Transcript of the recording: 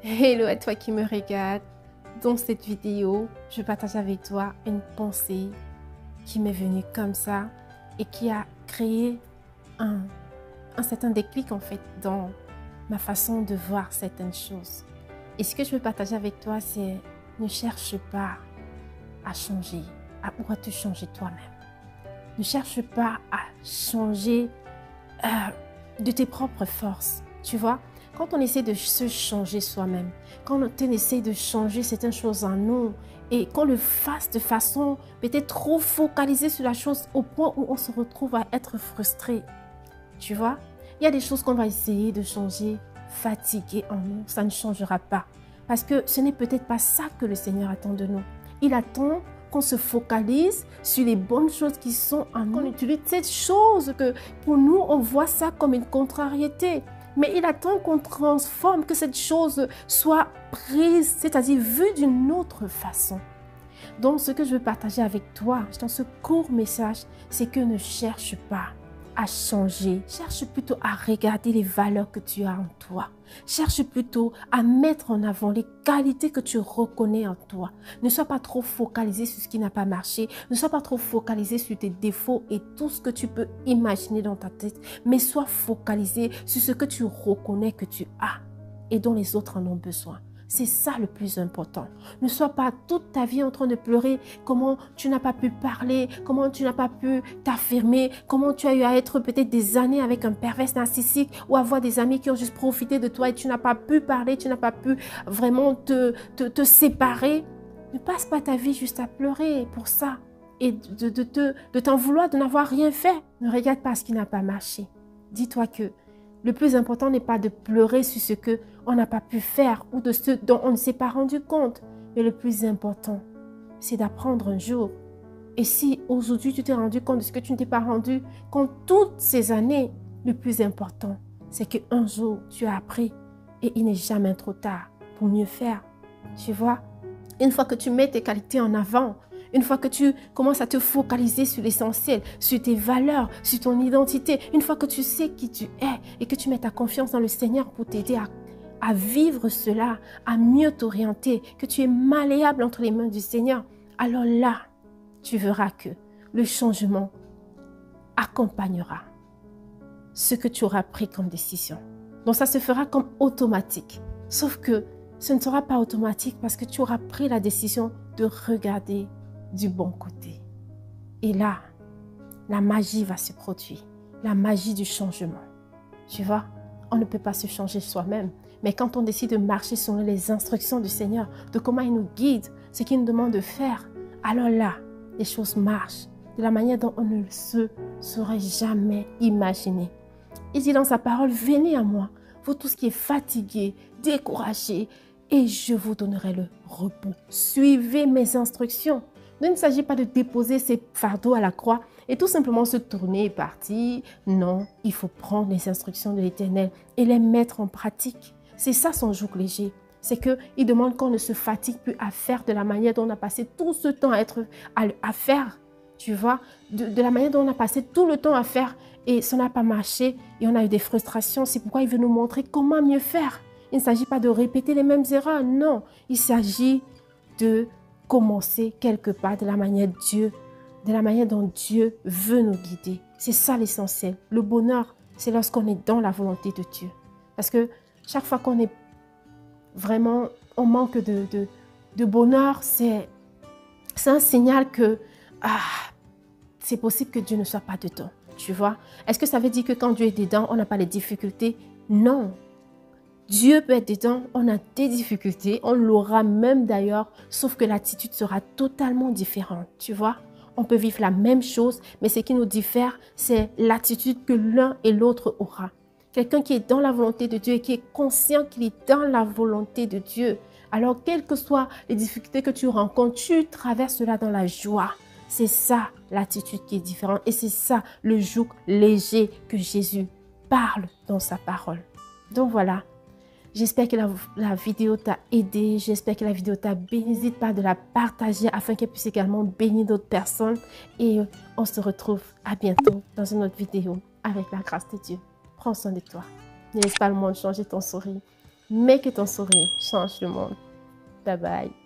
Hello à toi qui me regarde. Dans cette vidéo, je partage avec toi une pensée qui m'est venue comme ça et qui a créé un certain déclic en fait dans ma façon de voir certaines choses. Et ce que je veux partager avec toi, c'est ne cherche pas à changer ou à te changer toi-même. Ne cherche pas à changer de tes propres forces. Tu vois, quand on essaie de se changer soi-même, quand on essaie de changer certaines choses en nous et qu'on le fasse de façon peut-être trop focalisée sur la chose au point où on se retrouve à être frustré. Tu vois, il y a des choses qu'on va essayer de changer fatiguées en nous, ça ne changera pas. Parce que ce n'est peut-être pas ça que le Seigneur attend de nous. Il attend qu'on se focalise sur les bonnes choses qui sont en nous. On utilise cette chose que pour nous, on voit ça comme une contrariété. Mais il attend qu'on transforme, que cette chose soit prise, c'est-à-dire vue d'une autre façon. Donc, ce que je veux partager avec toi dans ce court message, c'est que ne cherche pas à changer. Cherche plutôt à regarder les valeurs que tu as en toi. Cherche plutôt à mettre en avant les qualités que tu reconnais en toi. Ne sois pas trop focalisé sur ce qui n'a pas marché. Ne sois pas trop focalisé sur tes défauts et tout ce que tu peux imaginer dans ta tête. Mais sois focalisé sur ce que tu reconnais que tu as et dont les autres en ont besoin. C'est ça le plus important. Ne sois pas toute ta vie en train de pleurer comment tu n'as pas pu parler, comment tu n'as pas pu t'affirmer, comment tu as eu à être peut-être des années avec un pervers narcissique ou avoir des amis qui ont juste profité de toi et tu n'as pas pu parler, tu n'as pas pu vraiment te séparer. Ne passe pas ta vie juste à pleurer pour ça et de t'en vouloir de n'avoir rien fait. Ne regarde pas ce qui n'a pas marché. Dis-toi que le plus important n'est pas de pleurer sur ce qu'on n'a pas pu faire ou de ce dont on ne s'est pas rendu compte. Mais le plus important, c'est d'apprendre un jour. Et si aujourd'hui tu t'es rendu compte de ce que tu ne t'es pas rendu compte toutes ces années, le plus important, c'est qu'un jour tu as appris et il n'est jamais trop tard pour mieux faire. Tu vois, une fois que tu mets tes qualités en avant, une fois que tu commences à te focaliser sur l'essentiel, sur tes valeurs, sur ton identité, une fois que tu sais qui tu es et que tu mets ta confiance dans le Seigneur pour t'aider à vivre cela, à mieux t'orienter, que tu es malléable entre les mains du Seigneur, alors là, tu verras que le changement accompagnera ce que tu auras pris comme décision. Donc ça se fera comme automatique. Sauf que ce ne sera pas automatique parce que tu auras pris la décision de regarder du bon côté. Et là, la magie va se produire. La magie du changement. Tu vois, on ne peut pas se changer soi-même. Mais quand on décide de marcher selon les instructions du Seigneur, de comment il nous guide, ce qu'il nous demande de faire, alors là, les choses marchent de la manière dont on ne se serait jamais imaginé. Il dit dans sa parole, venez à moi, vous tous qui êtes fatigués, découragés, et je vous donnerai le repos. Suivez mes instructions. Il ne s'agit pas de déposer ses fardeaux à la croix et tout simplement se tourner et partir. Non, il faut prendre les instructions de l'Éternel et les mettre en pratique. C'est ça son joug léger. C'est qu'il demande qu'on ne se fatigue plus à faire de la manière dont on a passé tout ce temps à faire. Tu vois, de la manière dont on a passé tout le temps à faire et ça n'a pas marché et on a eu des frustrations. C'est pourquoi il veut nous montrer comment mieux faire. Il ne s'agit pas de répéter les mêmes erreurs, non. Il s'agit de commencer quelque part de la manière dont Dieu veut nous guider. C'est ça l'essentiel. Le bonheur, c'est lorsqu'on est dans la volonté de Dieu. Parce que chaque fois qu'on est vraiment, on manque de bonheur, c'est un signal que c'est possible que Dieu ne soit pas dedans. Tu vois? Est-ce que ça veut dire que quand Dieu est dedans, on n'a pas les difficultés? Non. Dieu peut être dedans, on a des difficultés, on l'aura même d'ailleurs, sauf que l'attitude sera totalement différente, tu vois. On peut vivre la même chose, mais ce qui nous diffère, c'est l'attitude que l'un et l'autre aura. Quelqu'un qui est dans la volonté de Dieu et qui est conscient qu'il est dans la volonté de Dieu, alors quelles que soient les difficultés que tu rencontres, tu traverses cela dans la joie. C'est ça l'attitude qui est différente et c'est ça le joug léger que Jésus parle dans sa parole. Donc voilà. J'espère que la vidéo t'a aidé, j'espère que la vidéo t'a béni. N'hésite pas de la partager afin qu'elle puisse également bénir d'autres personnes. Et on se retrouve à bientôt dans une autre vidéo avec la grâce de Dieu. Prends soin de toi. Ne laisse pas le monde changer ton sourire. mais que ton sourire change le monde. Bye bye.